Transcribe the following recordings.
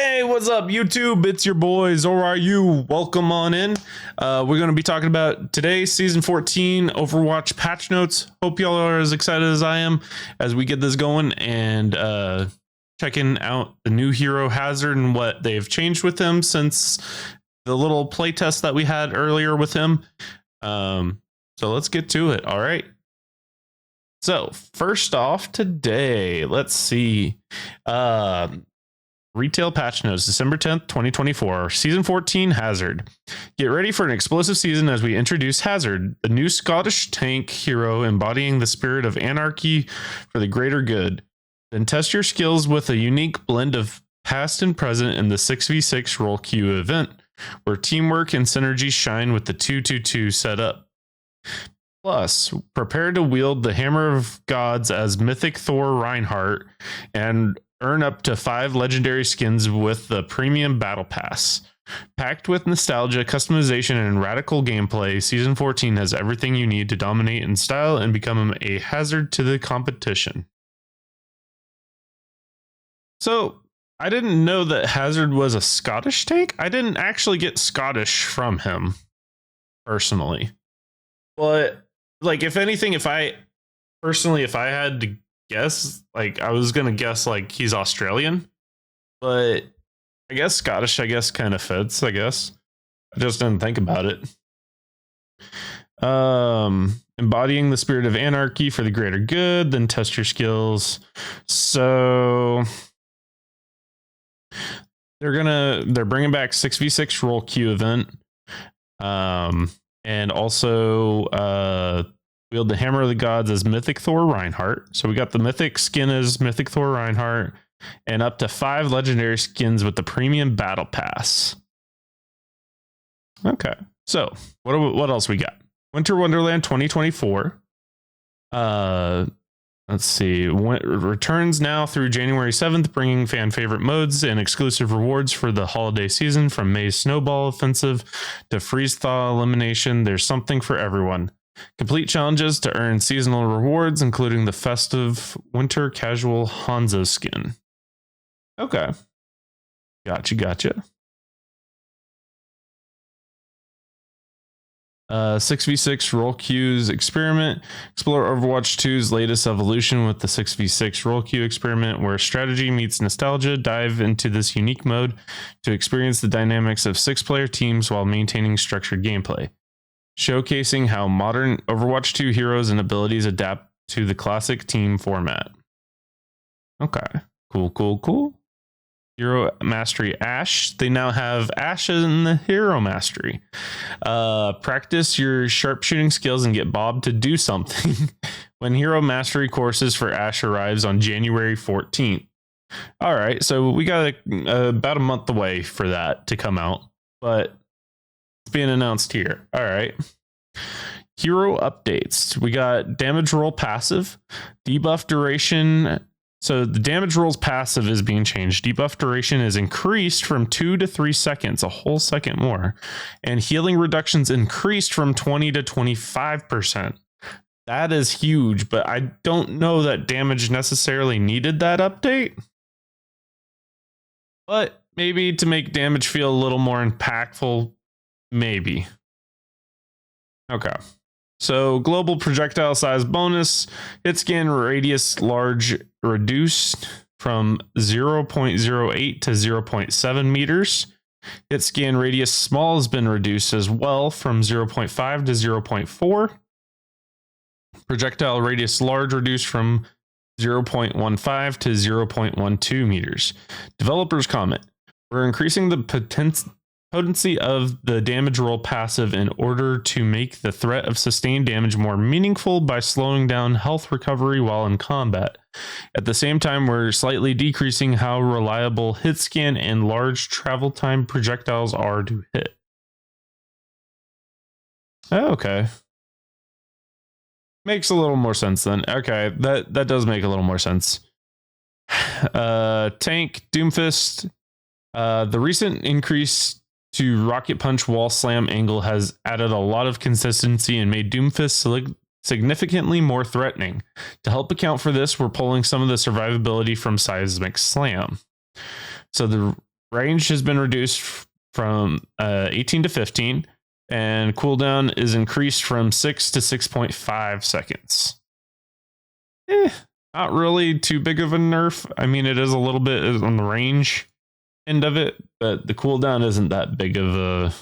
Hey, what's up, YouTube? It's your boys, or are you? Welcome on in. We're going to be talking about today's Season 14 Overwatch patch notes. Hope y'all are as excited as I am as we get this going and checking out the new hero Hazard and what they've changed with him since the little playtest that we had earlier with him. So let's get to it. All right. So first off today, let's see. Retail patch notes, December 10th, 2024, Season 14 Hazard. Get ready for an explosive season as we introduce Hazard, the new Scottish tank hero embodying the spirit of anarchy for the greater good. Then test your skills with a unique blend of past and present in the 6v6 role queue event, where teamwork and synergy shine with the 2-2-2 setup. Plus, prepare to wield the Hammer of Gods as Mythic Thor Reinhardt and earn up to 5 legendary skins with the Premium Battle Pass. Packed with nostalgia, customization, and radical gameplay, Season 14 has everything you need to dominate in style and become a hazard to the competition. So, I didn't know that Hazard was a Scottish tank. I didn't actually get Scottish from him, personally. But, like, if anything, if I had to guess, like, I was gonna guess like he's Australian, but I guess Scottish kind of fits. I guess I just didn't think about it. Embodying the spirit of anarchy for the greater good, then test your skills. So they're bringing back 6v6 role queue event, and also wield the Hammer of the Gods as Mythic Thor Reinhardt. So we got the Mythic skin as Mythic Thor Reinhardt, and up to 5 legendary skins with the Premium Battle Pass. Okay, so what else we got? Winter Wonderland 2024. Let's see. Returns now through January 7th, bringing fan favorite modes and exclusive rewards for the holiday season. From May's Snowball Offensive to Freeze Thaw Elimination, there's something for everyone. Complete challenges to earn seasonal rewards, including the festive winter casual Hanzo skin. Okay. Gotcha. 6v6 role queues experiment. Explore Overwatch 2's latest evolution with the 6v6 role queue experiment, where strategy meets nostalgia. Dive into this unique mode to experience the dynamics of 6-player teams while maintaining structured gameplay, showcasing how modern Overwatch 2 heroes and abilities adapt to the classic team format. Okay, cool. Hero Mastery Ashe. They now have Ashe in the Hero Mastery. Practice your sharpshooting skills and get Bob to do something when Hero Mastery courses for Ashe arrives on January 14th. All right, so we got about a month away for that to come out, but being announced here. All right. Hero updates. We got damage roll passive, debuff duration. So the damage roll's passive is being changed. Debuff duration is increased from 2 to 3 seconds, a whole second more. And healing reductions increased from 20 to 25%. That is huge, but I don't know that damage necessarily needed that update. But maybe to make damage feel a little more impactful, maybe. Okay. So global projectile size bonus, hit scan radius large reduced from 0.08 to 0.7 meters. Hit scan radius small has been reduced as well from 0.5 to 0.4. Projectile radius large reduced from 0.15 to 0.12 meters. Developers comment, we're increasing the potency of the damage roll passive in order to make the threat of sustained damage more meaningful by slowing down health recovery while in combat. At the same time, we're slightly decreasing how reliable hit scan and large travel time projectiles are to hit. Okay. Makes a little more sense then. Okay, that does make a little more sense. Tank, Doomfist. The recent increase to Rocket Punch Wall Slam angle has added a lot of consistency and made Doomfist significantly more threatening. To help account for this, we're pulling some of the survivability from Seismic Slam. So the Range has been reduced from 18 to 15, and cooldown is increased from 6 to 6.5 seconds. Not really too big of a nerf. I mean, it is a little bit on the range end of it, but the cooldown isn't that big of a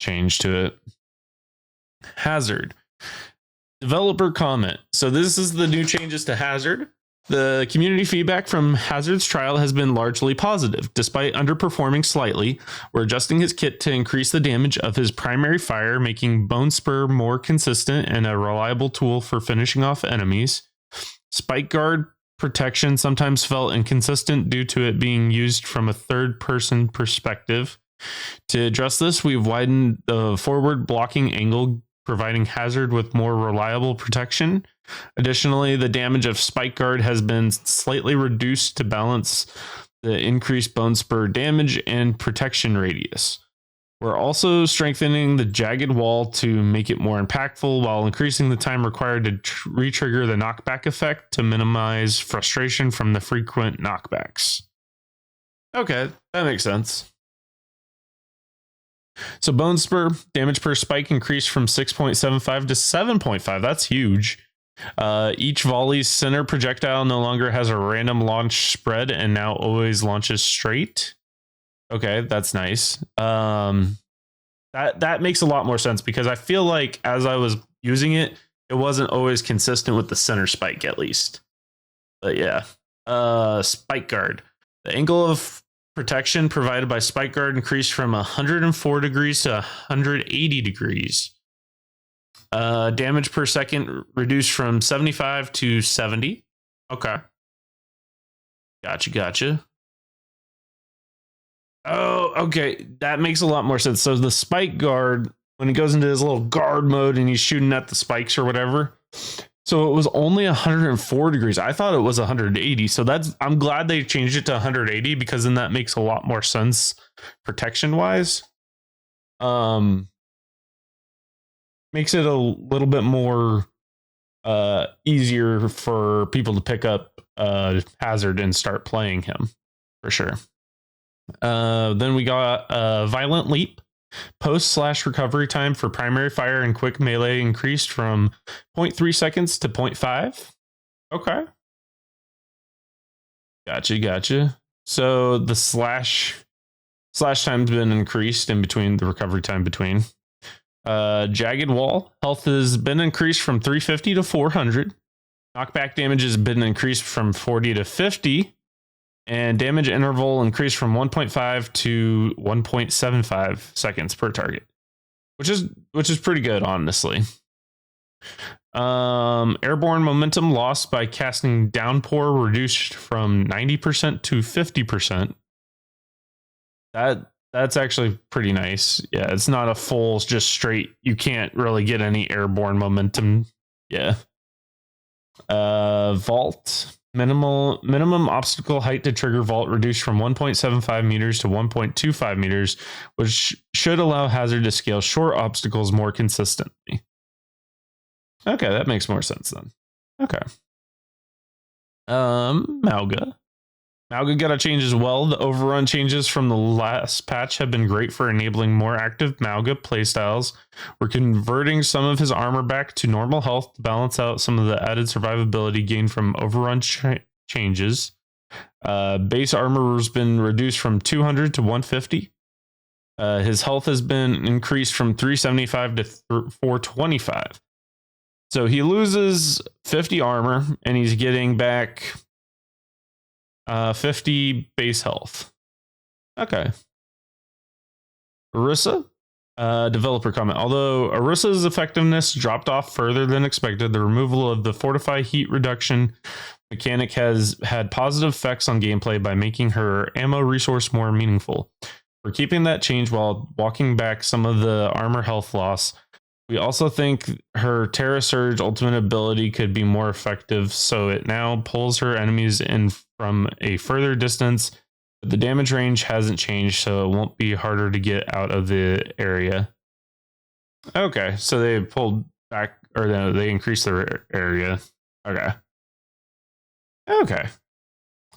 change to it. Hazard. Developer comment. So this is the new changes to Hazard. The community feedback from Hazard's trial has been largely positive. Despite underperforming slightly, we're adjusting his kit to increase the damage of his primary fire, making Bone Spur more consistent and a reliable tool for finishing off enemies. Spike Guard protection sometimes felt inconsistent due to it being used from a third-person perspective. To address this, we've widened the forward blocking angle, providing Hazard with more reliable protection. Additionally, the damage of Spike Guard has been slightly reduced to balance the increased Bone Spur damage and protection radius. We're also strengthening the Jagged Wall to make it more impactful while increasing the time required to re-trigger the knockback effect to minimize frustration from the frequent knockbacks. Okay, that makes sense. So Bone Spur damage per spike increased from 6.75 to 7.5. That's huge. Each volley's center projectile no longer has a random launch spread and now always launches straight. Okay, that's nice. That makes a lot more sense because I feel like as I was using it, it wasn't always consistent with the center spike at least. But yeah. Spike Guard. The angle of protection provided by Spike Guard increased from 104 degrees to 180 degrees. Damage per second reduced from 75 to 70. Okay. Gotcha. Oh, okay. That makes a lot more sense. So the Spike Guard, when he goes into his little guard mode and he's shooting at the spikes or whatever. So it was only 104 degrees. I thought it was 180. So I'm glad they changed it to 180 because then that makes a lot more sense protection wise. Makes it a little bit more easier for people to pick up Hazard and start playing him for sure. Then we got Violent Leap. Post/recovery time for primary fire and quick melee increased from 0.3 seconds to 0.5. Okay. Gotcha. So the slash time's been increased in between the recovery time between. Jagged Wall health has been increased from 350 to 400. Knockback damage has been increased from 40 to 50. And damage interval increased from 1.5 to 1.75 seconds per target, which is pretty good, honestly. Airborne momentum lost by casting Downpour reduced from 90% to 50%. That's actually pretty nice. Yeah, it's not a full just straight. You can't really get any airborne momentum. Yeah. Vault. Minimum obstacle height to trigger vault reduced from 1.75 meters to 1.25 meters, which should allow Hazard to scale short obstacles more consistently. Okay, that makes more sense then. Okay. Mauga got a change as well. The overrun changes from the last patch have been great for enabling more active Mauga playstyles. We're converting some of his armor back to normal health to balance out some of the added survivability gained from overrun changes. Base armor has been reduced from 200 to 150. His health has been increased from 375 to 425. So he loses 50 armor and he's getting back 50 base health. Okay. Orisa, developer comment. Although Orisa's effectiveness dropped off further than expected, the removal of the Fortify heat reduction mechanic has had positive effects on gameplay by making her ammo resource more meaningful. We're keeping that change while walking back some of the armor health loss. We also think her Terra Surge ultimate ability could be more effective, so it now pulls her enemies in from a further distance, but the damage range hasn't changed, so it won't be harder to get out of the area. Okay, so they pulled back, or they increased their area. Okay.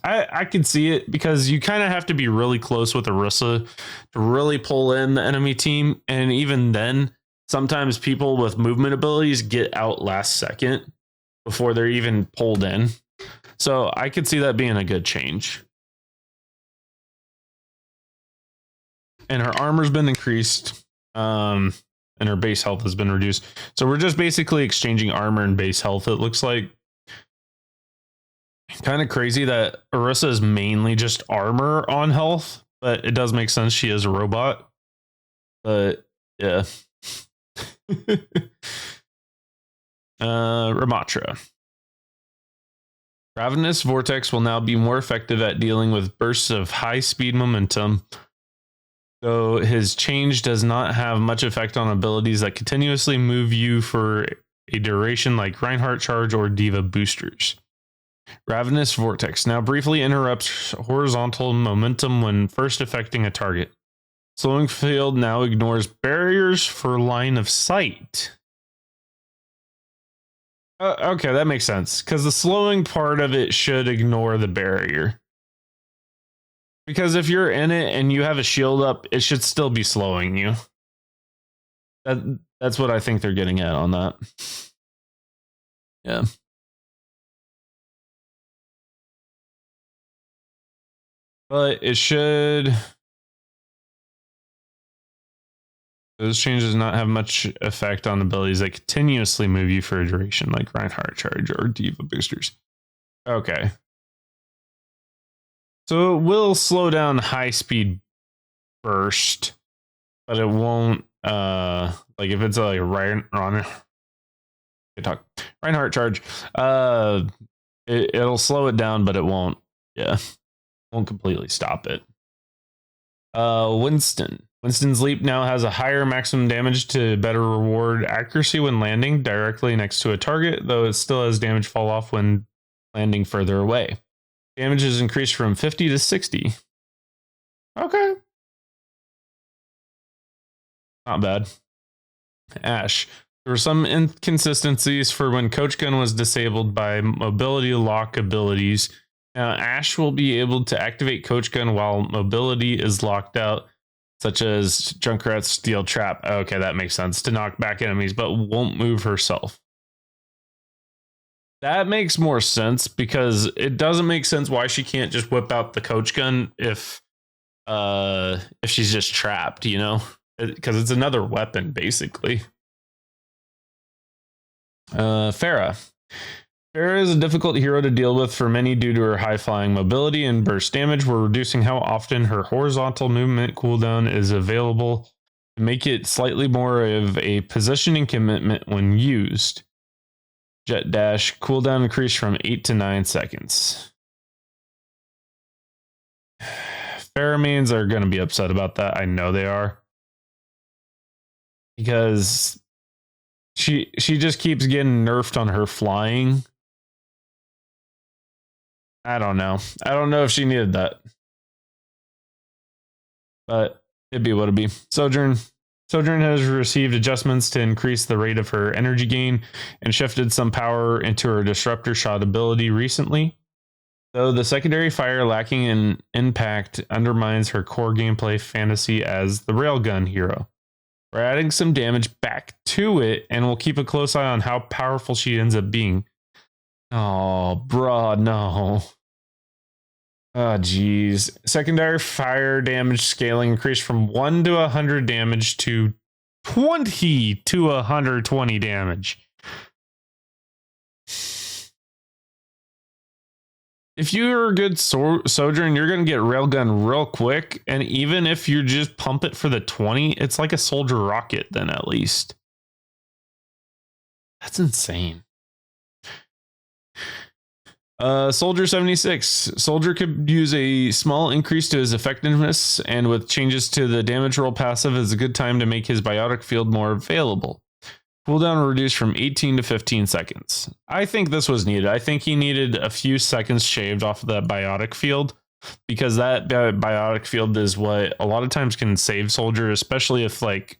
I can see it because you kind of have to be really close with Orisa to really pull in the enemy team. And even then, sometimes people with movement abilities get out last second before they're even pulled in. So I could see that being a good change. And her armor's been increased. And her base health has been reduced. So we're just basically exchanging armor and base health, it looks like. Kind of crazy that Orisa is mainly just armor on health, but it does make sense. She is a robot. But yeah. Ramatra. Ravenous Vortex will now be more effective at dealing with bursts of high speed momentum. Though his change does not have much effect on abilities that continuously move you for a duration like Reinhardt Charge or Diva Boosters. Ravenous Vortex now briefly interrupts horizontal momentum when first affecting a target. Slowing field now ignores barriers for line of sight. Okay, that makes sense, because the slowing part of it should ignore the barrier. Because if you're in it and you have a shield up, it should still be slowing you. That's what I think they're getting at on that. Yeah. But it should... Those changes not have much effect on abilities that continuously move you for a duration, like Reinhardt Charge or Diva Boosters. Okay. So it will slow down high speed burst, but it won't like if it's like a Reinhardt Charge, it'll slow it down, but it won't completely stop it. Winston's leap now has a higher maximum damage to better reward accuracy when landing directly next to a target, though it still has damage fall off when landing further away. Damage is increased from 50 to 60. Okay. Not bad. Ash. There were some inconsistencies for when Coach Gun was disabled by mobility lock abilities. Now, Ash will be able to activate Coach Gun while mobility is locked out, such as Junkrat's Steel Trap. Okay, that makes sense. To knock back enemies, but won't move herself. That makes more sense, because it doesn't make sense why she can't just whip out the Coach Gun if she's just trapped, you know? Because it's another weapon, basically. Farah. Farah is a difficult hero to deal with for many due to her high-flying mobility and burst damage. We're reducing how often her horizontal movement cooldown is available to make it slightly more of a positioning commitment when used. Jet Dash cooldown increased from 8 to 9 seconds. Farah mains are going to be upset about that. I know they are. Because she just keeps getting nerfed on her flying. I don't know. I don't know if she needed that. But it'd be what it'd be. Sojourn has received adjustments to increase the rate of her energy gain and shifted some power into her disruptor shot ability recently. Though the secondary fire lacking in impact undermines her core gameplay fantasy as the railgun hero. We're adding some damage back to it, and we'll keep a close eye on how powerful she ends up being. Oh, bruh, no. Oh, geez. Secondary fire damage scaling increased from 1 to 100 damage to 20 to 120 damage. If you're a good Sojourn, you're going to get Railgun real quick. And even if you just pump it for the 20, it's like a Soldier Rocket then at least. That's insane. Soldier 76. Soldier could use a small increase to his effectiveness, and with changes to the damage roll passive is a good time to make his biotic field more available. Cooldown reduced from 18 to 15 seconds. I think this was needed. I think he needed a few seconds shaved off of that biotic field, because that biotic field is what a lot of times can save Soldier, especially if like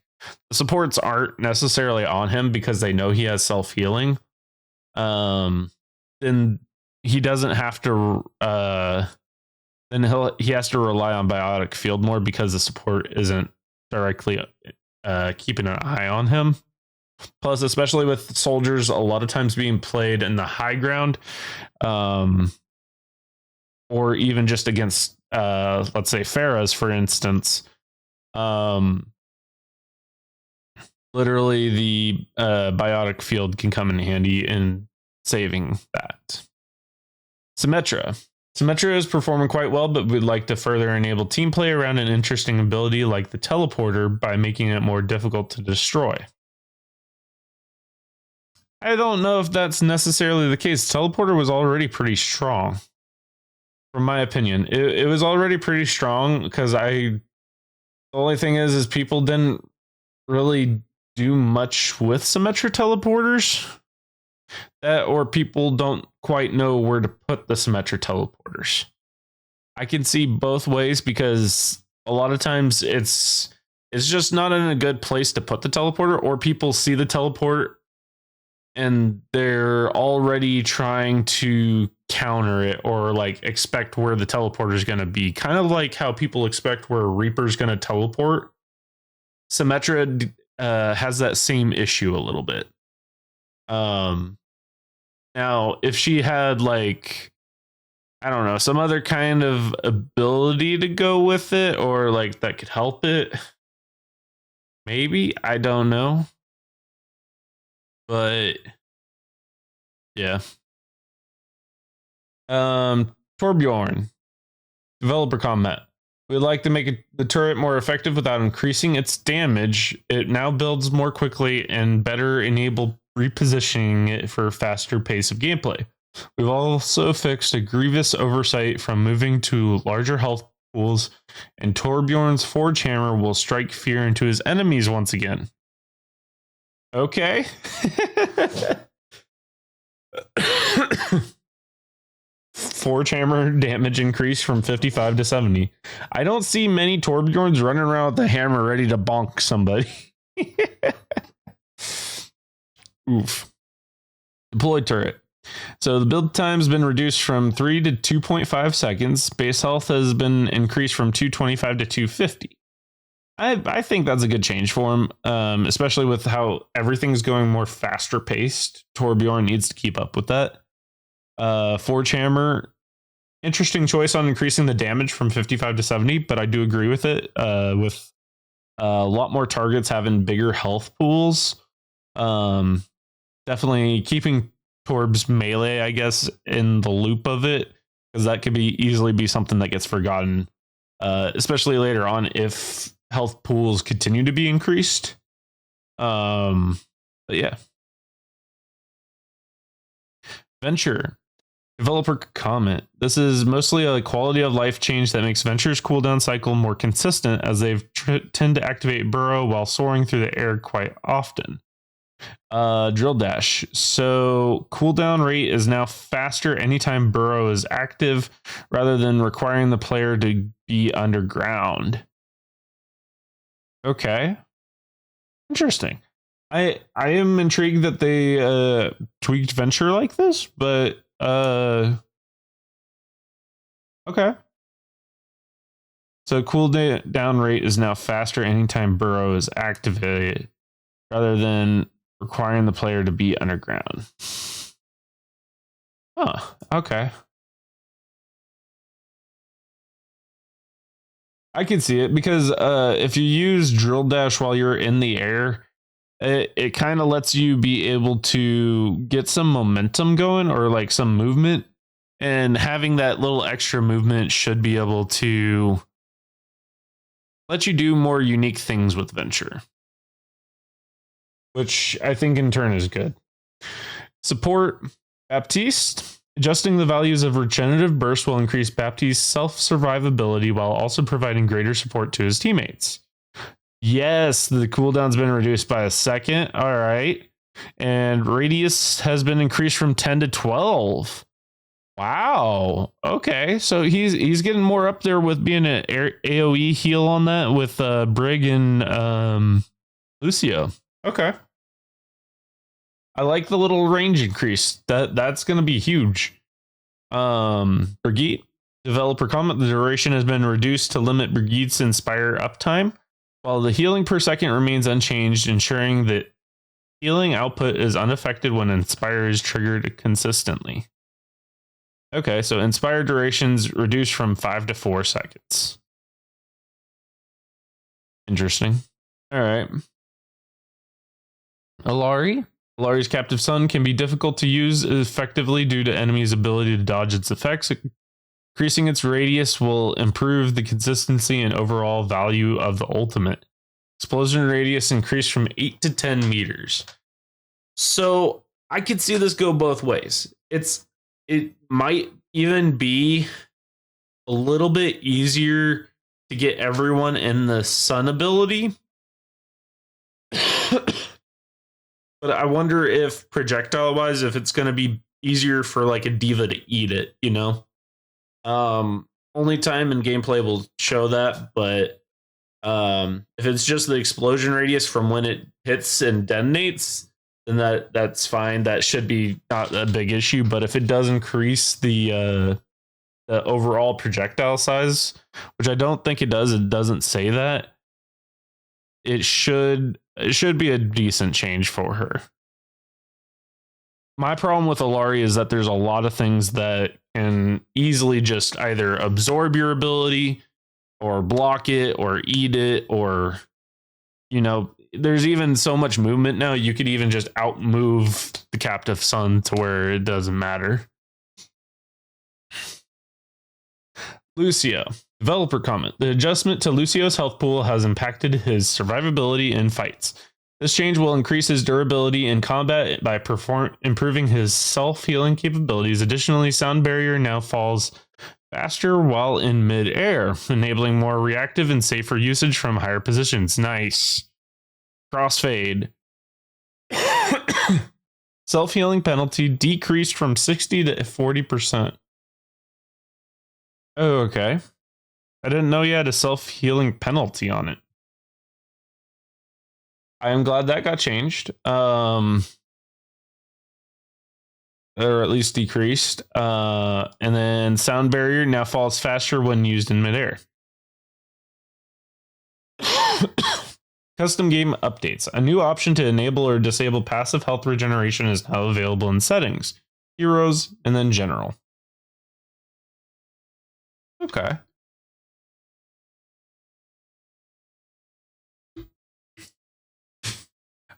the supports aren't necessarily on him because they know he has self-healing. Then he doesn't have to then he has to rely on biotic field more because the support isn't directly keeping an eye on him. Plus, especially with soldiers a lot of times being played in the high ground, or even just against let's say Pharahs, for instance, literally the biotic field can come in handy in saving that. Symmetra. Symmetra is performing quite well, but we'd like to further enable team play around an interesting ability like the teleporter by making it more difficult to destroy. I don't know if that's necessarily the case. Teleporter was already pretty strong. From my opinion, it was already pretty strong because the only thing is people didn't really do much with Symmetra teleporters. Or people don't quite know where to put the Symmetra teleporters. I can see both ways because a lot of times it's just not in a good place to put the teleporter, or people see the teleport and they're already trying to counter it or like expect where the teleporter is going to be. Kind of like how people expect where a Reaper's going to teleport. Symmetra has that same issue a little bit. Now, if she had like, I don't know, some other kind of ability to go with it or like that could help it, maybe, I don't know. But yeah. Torbjorn, developer comment. We'd like to make the turret more effective without increasing its damage. It now builds more quickly and better enable repositioning it for a faster pace of gameplay. We've also fixed a grievous oversight from moving to larger health pools, and Torbjorn's Forge Hammer will strike fear into his enemies once again. Okay. Forge Hammer damage increase from 55 to 70. I don't see many Torbjorns running around with the hammer ready to bonk somebody. Oof. Deployed turret. So the build time's been reduced from 3 to 2.5 seconds. Base health has been increased from 225 to 250. I think that's a good change for him, especially with how everything's going more faster paced. Torbjorn needs to keep up with that. Forge Hammer, interesting choice on increasing the damage from 55 to 70, but I do agree with it. With a lot more targets having bigger health pools, definitely keeping Torb's melee, I guess, in the loop of it, because that could easily be something that gets forgotten, especially later on if health pools continue to be increased. But yeah. Venture. Developer comment. This is mostly a quality of life change that makes Venture's cooldown cycle more consistent, as they tend to activate Burrow while soaring through the air quite often. Drill dash. So cooldown rate is now faster anytime Burrow is active, rather than requiring the player to be underground. Okay. Interesting. I am intrigued that they tweaked Venture like this, but okay. So cooldown rate is now faster anytime Burrow is activated, rather than requiring the player to be underground. Huh. Okay. I can see it because if you use drill dash while you're in the air, it kind of lets you be able to get some momentum going or like some movement, and having that little extra movement should be able to let you do more unique things with Venture, which I think in turn is good. Support Baptiste. Adjusting the values of regenerative burst will increase Baptiste's self-survivability while also providing greater support to his teammates. Yes, the cooldown's been reduced by a second. All right. And radius has been increased from 10 to 12. Wow. Okay. So he's getting more up there with being an AoE heal on that with Brig and Lucio. Okay. I like the little range increase. That's going to be huge. Brigitte, developer comment, the duration has been reduced to limit Brigitte's Inspire uptime, while the healing per second remains unchanged, ensuring that healing output is unaffected when Inspire is triggered consistently. Okay, so Inspire durations reduced from 5 to 4 seconds. Interesting. All right. Alari's captive son can be difficult to use effectively due to enemies' ability to dodge its effects. Increasing its radius will improve the consistency and overall value of the ultimate. Explosion radius increased from 8 to 10 meters. So I could see this go both ways. It might even be a little bit easier to get everyone in the sun ability. But I wonder if projectile wise, if it's going to be easier for like a diva to eat it, you know? Only time in gameplay will show that, but if it's just the explosion radius from when it hits and detonates, then that's fine. That should be not a big issue. But if it does increase the overall projectile size, which I don't think it doesn't say that. It should be a decent change for her. My problem with Alari is that there's a lot of things that can easily just either absorb your ability or block it or eat it, or, you know, there's even so much movement now. You could even just outmove the captive son to where it doesn't matter. Lucio, developer comment. The adjustment to Lucio's health pool has impacted his survivability in fights. This change will increase his durability in combat by improving his self-healing capabilities. Additionally, sound barrier now falls faster while in mid-air, enabling more reactive and safer usage from higher positions. Nice. Crossfade. Self-healing penalty decreased from 60 to 40%. Oh, okay. I didn't know you had a self-healing penalty on it. I am glad that got changed. Or at least decreased. And then sound barrier now falls faster when used in midair. Custom game updates. A new option to enable or disable passive health regeneration is now available in settings, heroes, and then general. Okay.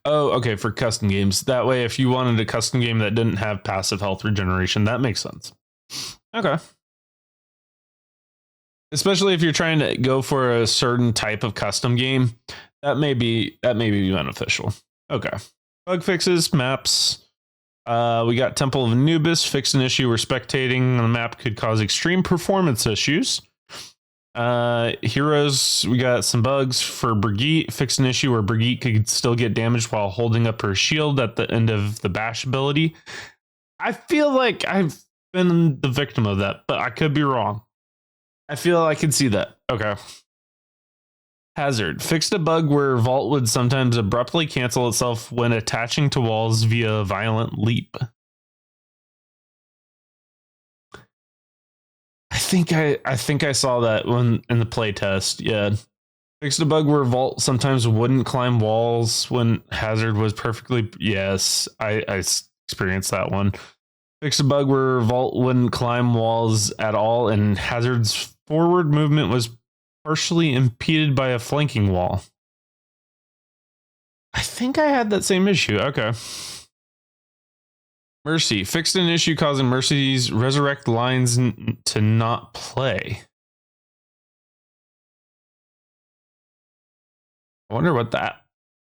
Oh, okay, for custom games. That way, if you wanted a custom game that didn't have passive health regeneration, that makes sense. Okay. Especially if you're trying to go for a certain type of custom game, that may be beneficial. Okay. Bug fixes, maps. We got Temple of Anubis, fixed an issue where spectating on the map could cause extreme performance issues. Heroes, we got some bugs for Brigitte, fixed an issue where Brigitte could still get damaged while holding up her shield at the end of the bash ability. I feel like I've been the victim of that, but I could be wrong. I feel I can see that. Okay. Hazard, fixed a bug where Vault would sometimes abruptly cancel itself when attaching to walls via a violent leap. I think I saw that one in the playtest. Yeah. Fixed a bug where Vault sometimes wouldn't climb walls when Hazard was perfectly. Yes, I experienced that one. Fixed a bug where Vault wouldn't climb walls at all, and Hazard's forward movement was partially impeded by a flanking wall. I think I had that same issue. Okay. Mercy, fixed an issue causing Mercy's resurrect lines to not play. I wonder what that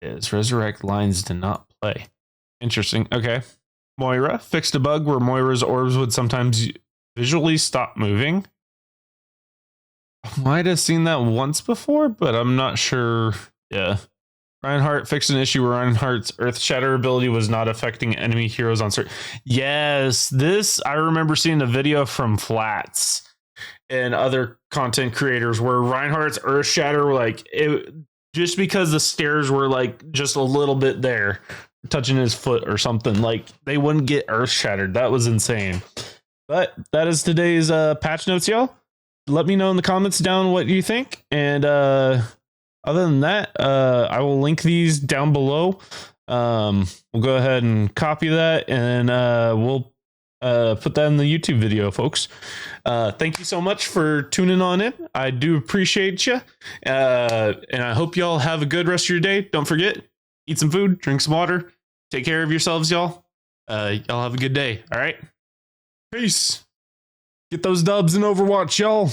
is. Resurrect lines to not play. Interesting. Okay. Moira, fixed a bug where Moira's orbs would sometimes visually stop moving. I might have seen that once before, but I'm not sure. Yeah. Reinhardt fixed an issue where Reinhardt's Earth Shatter ability was not affecting enemy heroes on certain. Yes, this I remember seeing a video from Flats and other content creators where Reinhardt's Earth Shatter, like it, just because the stairs were like just a little bit there, touching his foot or something, like they wouldn't get Earth Shattered. That was insane. But that is today's patch notes, y'all. Let me know in the comments down what you think. And other than that, I will link these down below. We'll go ahead and copy that, and we'll put that in the YouTube video, folks. Thank you so much for tuning on in. I do appreciate you. And I hope y'all have a good rest of your day. Don't forget, eat some food, drink some water, take care of yourselves, y'all. Y'all have a good day. All right. Peace. Get those dubs in Overwatch, y'all.